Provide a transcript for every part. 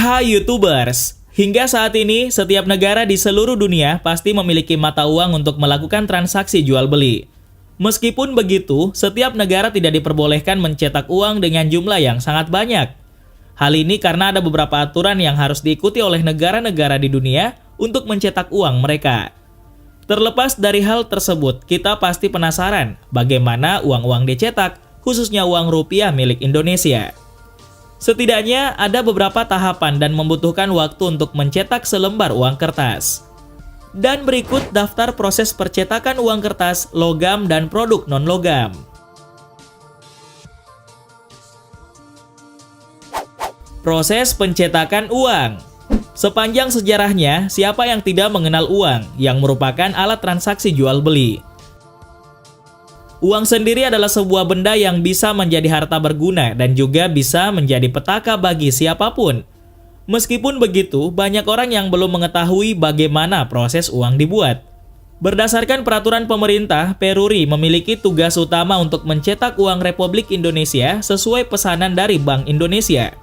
Hai YouTubers, hingga saat ini setiap negara di seluruh dunia pasti memiliki mata uang untuk melakukan transaksi jual beli. Meskipun begitu, setiap negara tidak diperbolehkan mencetak uang dengan jumlah yang sangat banyak. Hal ini karena ada beberapa aturan yang harus diikuti oleh negara-negara di dunia untuk mencetak uang mereka. Terlepas dari hal tersebut, kita pasti penasaran bagaimana uang-uang dicetak, khususnya uang rupiah milik Indonesia. Setidaknya ada beberapa tahapan dan membutuhkan waktu untuk mencetak selembar uang kertas. Dan berikut daftar proses percetakan uang kertas, logam, dan produk non-logam. Proses pencetakan uang. Sepanjang sejarahnya, siapa yang tidak mengenal uang yang merupakan alat transaksi jual beli? Uang sendiri adalah sebuah benda yang bisa menjadi harta berguna dan juga bisa menjadi petaka bagi siapapun. Meskipun begitu, banyak orang yang belum mengetahui bagaimana proses uang dibuat. Berdasarkan peraturan pemerintah, Peruri memiliki tugas utama untuk mencetak uang Republik Indonesia sesuai pesanan dari Bank Indonesia.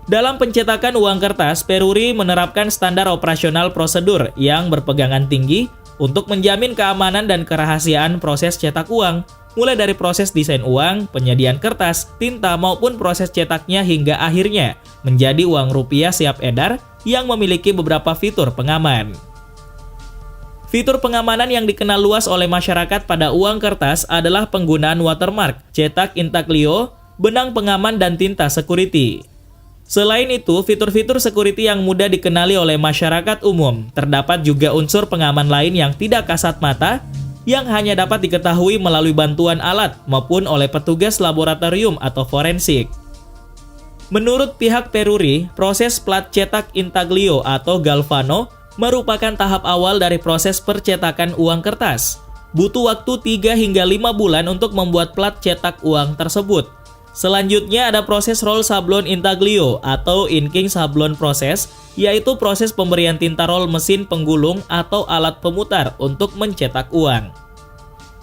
Dalam pencetakan uang kertas, Peruri menerapkan standar operasional prosedur yang berpegangan tinggi untuk menjamin keamanan dan kerahasiaan proses cetak uang, mulai dari proses desain uang, penyediaan kertas, tinta, maupun proses cetaknya hingga akhirnya menjadi uang rupiah siap edar yang memiliki beberapa fitur pengaman. Fitur pengamanan yang dikenal luas oleh masyarakat pada uang kertas adalah penggunaan watermark, cetak intaglio, benang pengaman, dan tinta security. Selain itu, fitur-fitur security yang mudah dikenali oleh masyarakat umum, terdapat juga unsur pengaman lain yang tidak kasat mata, yang hanya dapat diketahui melalui bantuan alat maupun oleh petugas laboratorium atau forensik. Menurut pihak Peruri, proses plat cetak intaglio atau galvano merupakan tahap awal dari proses percetakan uang kertas. Butuh waktu 3 hingga 5 bulan untuk membuat plat cetak uang tersebut. Selanjutnya ada proses roll sablon intaglio atau inking sablon proses, yaitu proses pemberian tinta roll mesin penggulung atau alat pemutar untuk mencetak uang.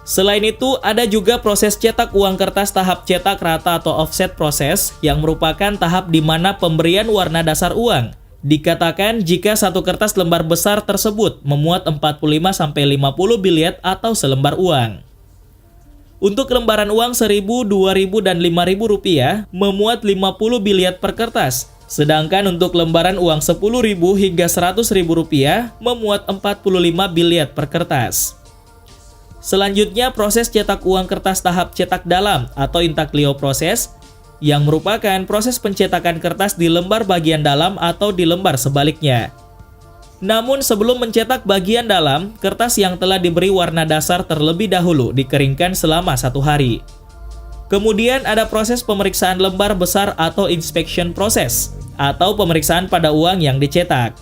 Selain itu, ada juga proses cetak uang kertas tahap cetak rata atau offset proses yang merupakan tahap di mana pemberian warna dasar uang. Dikatakan jika satu kertas lembar besar tersebut memuat 45-50 bilyet atau selembar uang. Untuk lembaran uang 1.000, 2.000, dan 5.000 rupiah memuat 50 bilyet per kertas. Sedangkan untuk lembaran uang 10.000 hingga 100.000 rupiah memuat 45 bilyet per kertas. Selanjutnya proses cetak uang kertas tahap cetak dalam atau intaglio proses yang merupakan proses pencetakan kertas di lembar bagian dalam atau di lembar sebaliknya. Namun sebelum mencetak bagian dalam, kertas yang telah diberi warna dasar terlebih dahulu dikeringkan selama 1 hari. Kemudian ada proses pemeriksaan lembar besar atau inspection process, atau pemeriksaan pada uang yang dicetak.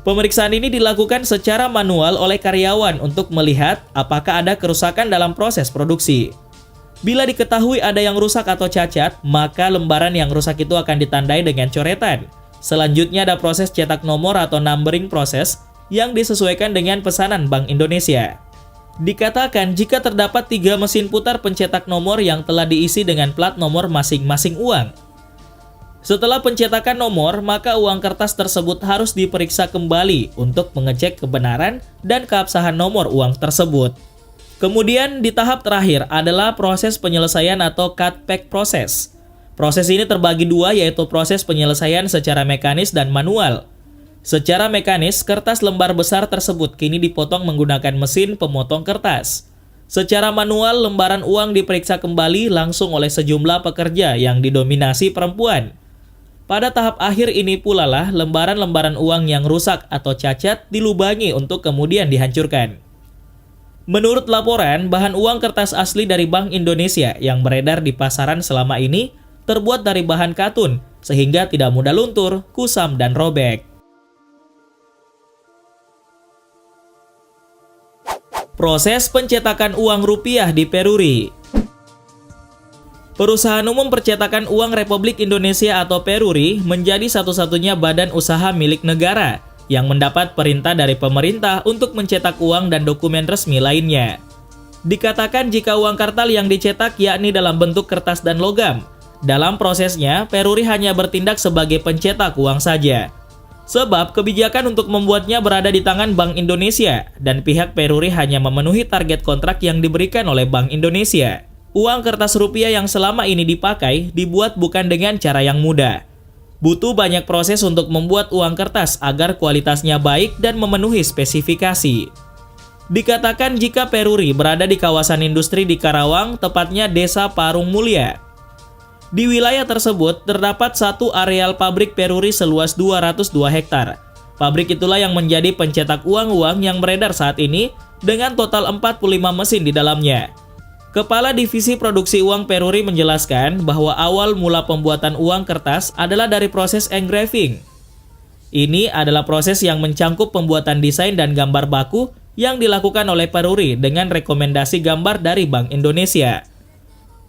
Pemeriksaan ini dilakukan secara manual oleh karyawan untuk melihat apakah ada kerusakan dalam proses produksi. Bila diketahui ada yang rusak atau cacat, maka lembaran yang rusak itu akan ditandai dengan coretan. Selanjutnya ada proses cetak nomor atau numbering proses yang disesuaikan dengan pesanan Bank Indonesia. Dikatakan jika terdapat 3 mesin putar pencetak nomor yang telah diisi dengan plat nomor masing-masing uang. Setelah pencetakan nomor, maka uang kertas tersebut harus diperiksa kembali untuk mengecek kebenaran dan keabsahan nomor uang tersebut. Kemudian di tahap terakhir adalah proses penyelesaian atau cutback proses. Proses ini terbagi 2, yaitu proses penyelesaian secara mekanis dan manual. Secara mekanis, kertas lembar besar tersebut kini dipotong menggunakan mesin pemotong kertas. Secara manual, lembaran uang diperiksa kembali langsung oleh sejumlah pekerja yang didominasi perempuan. Pada tahap akhir ini pula lah lembaran-lembaran uang yang rusak atau cacat dilubangi untuk kemudian dihancurkan. Menurut laporan, bahan uang kertas asli dari Bank Indonesia yang beredar di pasaran selama ini terbuat dari bahan katun, sehingga tidak mudah luntur, kusam, dan robek. Proses pencetakan uang rupiah di Peruri. Perusahaan Umum Percetakan Uang Republik Indonesia atau Peruri menjadi satu-satunya badan usaha milik negara yang mendapat perintah dari pemerintah untuk mencetak uang dan dokumen resmi lainnya. Dikatakan jika uang kartal yang dicetak yakni dalam bentuk kertas dan logam, Dalam prosesnya, Peruri hanya bertindak sebagai pencetak uang saja. Sebab kebijakan untuk membuatnya berada di tangan Bank Indonesia dan pihak Peruri hanya memenuhi target kontrak yang diberikan oleh Bank Indonesia. Uang kertas rupiah yang selama ini dipakai dibuat bukan dengan cara yang mudah. Butuh banyak proses untuk membuat uang kertas agar kualitasnya baik dan memenuhi spesifikasi. Dikatakan jika Peruri berada di kawasan industri di Karawang, tepatnya Desa Parung Mulya. Di wilayah tersebut terdapat satu areal pabrik Peruri seluas 202 hektar. Pabrik itulah yang menjadi pencetak uang-uang yang beredar saat ini dengan total 45 mesin di dalamnya. Kepala Divisi Produksi Uang Peruri menjelaskan bahwa awal mula pembuatan uang kertas adalah dari proses engraving. Ini adalah proses yang mencangkup pembuatan desain dan gambar baku yang dilakukan oleh Peruri dengan rekomendasi gambar dari Bank Indonesia.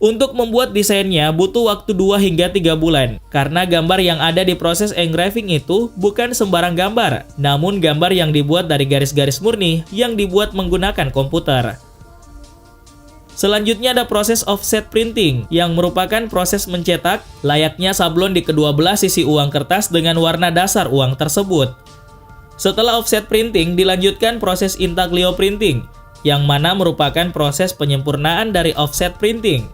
Untuk membuat desainnya butuh waktu 2 hingga 3 bulan, karena gambar yang ada di proses engraving itu bukan sembarang gambar, namun gambar yang dibuat dari garis-garis murni yang dibuat menggunakan komputer. Selanjutnya ada proses offset printing, yang merupakan proses mencetak layaknya sablon di kedua belah sisi uang kertas dengan warna dasar uang tersebut. Setelah offset printing, dilanjutkan proses intaglio printing, yang mana merupakan proses penyempurnaan dari offset printing.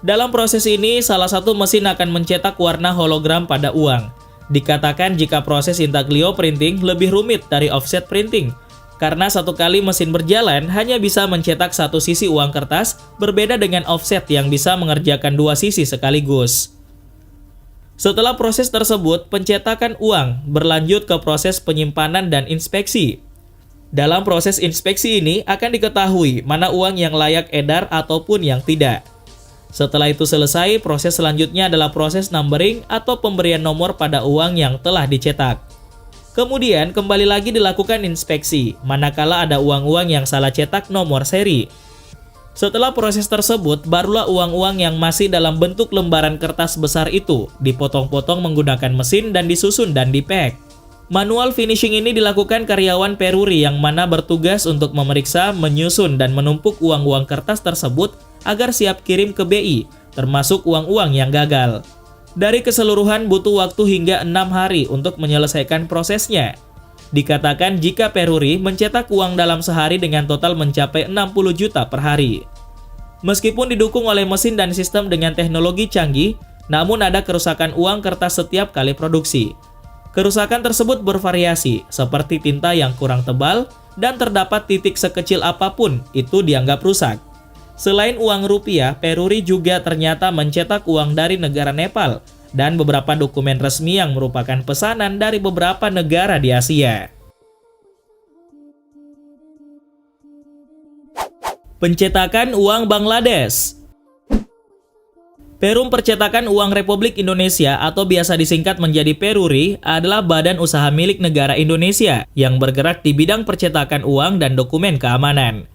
Dalam proses ini, salah satu mesin akan mencetak warna hologram pada uang. Dikatakan jika proses intaglio printing lebih rumit dari offset printing, karena satu kali mesin berjalan hanya bisa mencetak satu sisi uang kertas, berbeda dengan offset yang bisa mengerjakan dua sisi sekaligus. Setelah proses tersebut, pencetakan uang berlanjut ke proses penyimpanan dan inspeksi. Dalam proses inspeksi ini akan diketahui mana uang yang layak edar ataupun yang tidak. Setelah itu selesai, proses selanjutnya adalah proses numbering atau pemberian nomor pada uang yang telah dicetak. Kemudian kembali lagi dilakukan inspeksi, manakala ada uang-uang yang salah cetak nomor seri. Setelah proses tersebut, barulah uang-uang yang masih dalam bentuk lembaran kertas besar itu dipotong-potong menggunakan mesin dan disusun dan dipack. Manual finishing ini dilakukan karyawan Peruri yang mana bertugas untuk memeriksa, menyusun, dan menumpuk uang-uang kertas tersebut agar siap kirim ke BI, termasuk uang-uang yang gagal. Dari keseluruhan butuh waktu hingga 6 hari untuk menyelesaikan prosesnya. Dikatakan jika Peruri mencetak uang dalam sehari dengan total mencapai 60 juta per hari. Meskipun didukung oleh mesin dan sistem dengan teknologi canggih, namun ada kerusakan uang kertas setiap kali produksi. Kerusakan tersebut bervariasi, seperti tinta yang kurang tebal, dan terdapat titik sekecil apapun, itu dianggap rusak. Selain uang rupiah, Peruri juga ternyata mencetak uang dari negara Nepal dan beberapa dokumen resmi yang merupakan pesanan dari beberapa negara di Asia. Pencetakan uang Bangladesh. Perum Percetakan Uang Republik Indonesia atau biasa disingkat menjadi Peruri adalah badan usaha milik negara Indonesia yang bergerak di bidang percetakan uang dan dokumen keamanan.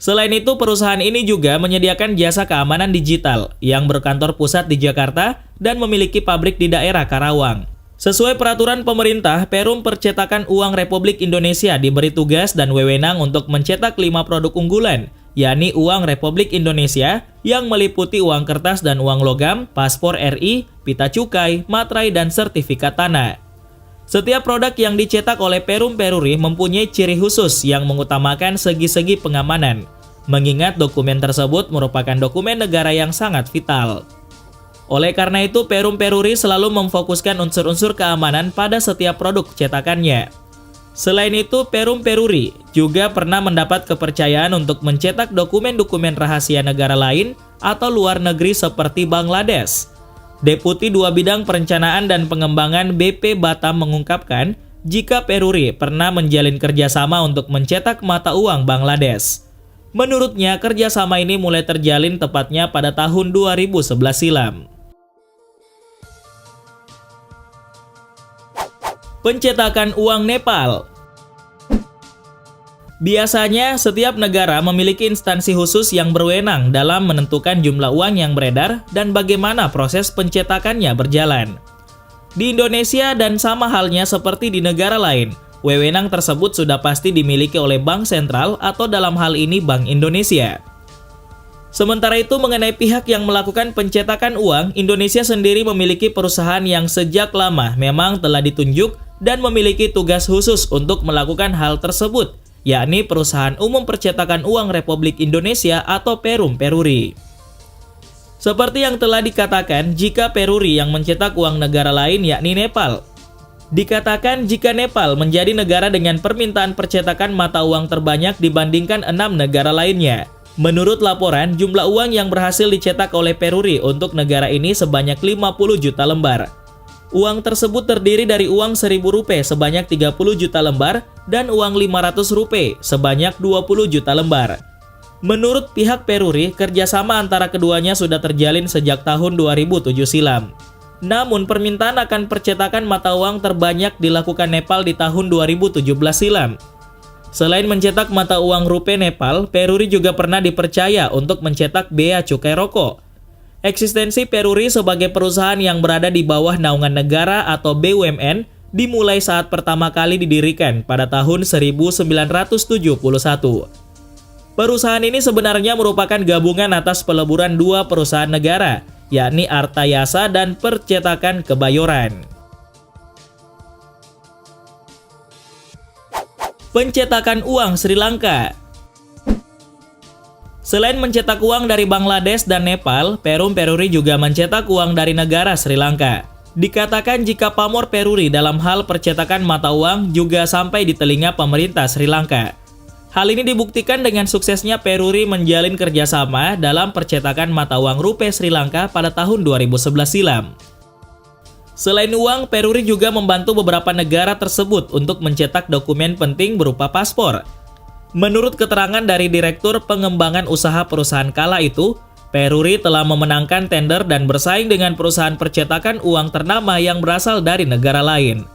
Selain itu, perusahaan ini juga menyediakan jasa keamanan digital yang berkantor pusat di Jakarta dan memiliki pabrik di daerah Karawang. Sesuai peraturan pemerintah, Perum Percetakan Uang Republik Indonesia diberi tugas dan wewenang untuk mencetak 5 produk unggulan, yakni uang Republik Indonesia yang meliputi uang kertas dan uang logam, paspor RI, pita cukai, materai, dan sertifikat tanah. Setiap produk yang dicetak oleh Perum Peruri mempunyai ciri khusus yang mengutamakan segi-segi pengamanan, mengingat dokumen tersebut merupakan dokumen negara yang sangat vital. Oleh karena itu, Perum Peruri selalu memfokuskan unsur-unsur keamanan pada setiap produk cetakannya. Selain itu, Perum Peruri juga pernah mendapat kepercayaan untuk mencetak dokumen-dokumen rahasia negara lain atau luar negeri seperti Bangladesh. Deputi 2 Bidang Perencanaan dan Pengembangan BP Batam mengungkapkan jika Peruri pernah menjalin kerjasama untuk mencetak mata uang Bangladesh. Menurutnya, kerjasama ini mulai terjalin tepatnya pada tahun 2011 silam. Pencetakan uang Nepal. Biasanya, setiap negara memiliki instansi khusus yang berwenang dalam menentukan jumlah uang yang beredar dan bagaimana proses pencetakannya berjalan. Di Indonesia dan sama halnya seperti di negara lain, wewenang tersebut sudah pasti dimiliki oleh Bank Sentral atau dalam hal ini Bank Indonesia. Sementara itu, mengenai pihak yang melakukan pencetakan uang, Indonesia sendiri memiliki perusahaan yang sejak lama memang telah ditunjuk dan memiliki tugas khusus untuk melakukan hal tersebut, yakni Perusahaan Umum Percetakan Uang Republik Indonesia atau Perum Peruri. Seperti yang telah dikatakan, jika Peruri yang mencetak uang negara lain yakni Nepal. Dikatakan jika Nepal menjadi negara dengan permintaan percetakan mata uang terbanyak dibandingkan 6 negara lainnya. Menurut laporan, jumlah uang yang berhasil dicetak oleh Peruri untuk negara ini sebanyak 50 juta lembar. Uang tersebut terdiri dari uang Rp1.000 sebanyak 30 juta lembar dan uang Rp500 sebanyak 20 juta lembar. Menurut pihak Peruri, kerjasama antara keduanya sudah terjalin sejak tahun 2007 silam. Namun, permintaan akan percetakan mata uang terbanyak dilakukan Nepal di tahun 2017 silam. Selain mencetak mata uang rupiah Nepal, Peruri juga pernah dipercaya untuk mencetak bea cukai rokok. Eksistensi Peruri sebagai perusahaan yang berada di bawah naungan negara atau BUMN dimulai saat pertama kali didirikan pada tahun 1971. Perusahaan ini sebenarnya merupakan gabungan atas peleburan dua perusahaan negara, yakni Arta Yasa dan Percetakan Kebayoran. Pencetakan uang Sri Lanka. Selain mencetak uang dari Bangladesh dan Nepal, Perum Peruri juga mencetak uang dari negara Sri Lanka. Dikatakan jika pamor Peruri dalam hal percetakan mata uang juga sampai di telinga pemerintah Sri Lanka. Hal ini dibuktikan dengan suksesnya Peruri menjalin kerjasama dalam percetakan mata uang rupiah Sri Lanka pada tahun 2011 silam. Selain uang, Peruri juga membantu beberapa negara tersebut untuk mencetak dokumen penting berupa paspor. Menurut keterangan dari Direktur Pengembangan Usaha perusahaan kala itu, Peruri telah memenangkan tender dan bersaing dengan perusahaan percetakan uang ternama yang berasal dari negara lain.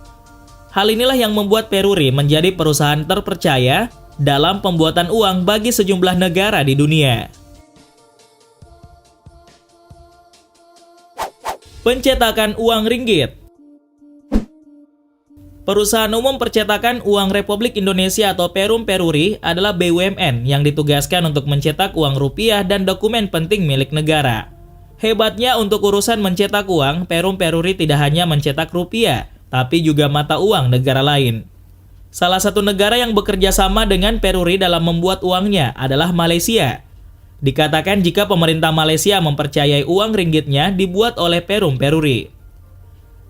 Hal inilah yang membuat Peruri menjadi perusahaan terpercaya dalam pembuatan uang bagi sejumlah negara di dunia. Pencetakan uang ringgit. Perusahaan Umum Percetakan Uang Republik Indonesia atau Perum Peruri adalah BUMN yang ditugaskan untuk mencetak uang rupiah dan dokumen penting milik negara. Hebatnya untuk urusan mencetak uang, Perum Peruri tidak hanya mencetak rupiah, tapi juga mata uang negara lain. Salah satu negara yang bekerja sama dengan Peruri dalam membuat uangnya adalah Malaysia. Dikatakan jika pemerintah Malaysia mempercayai uang ringgitnya dibuat oleh Perum Peruri.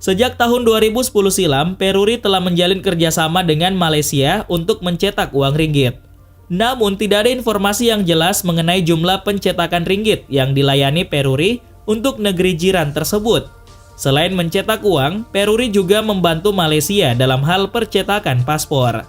Sejak tahun 2010 silam, Peruri telah menjalin kerjasama dengan Malaysia untuk mencetak uang ringgit. Namun tidak ada informasi yang jelas mengenai jumlah pencetakan ringgit yang dilayani Peruri untuk negeri jiran tersebut. Selain mencetak uang, Peruri juga membantu Malaysia dalam hal percetakan paspor.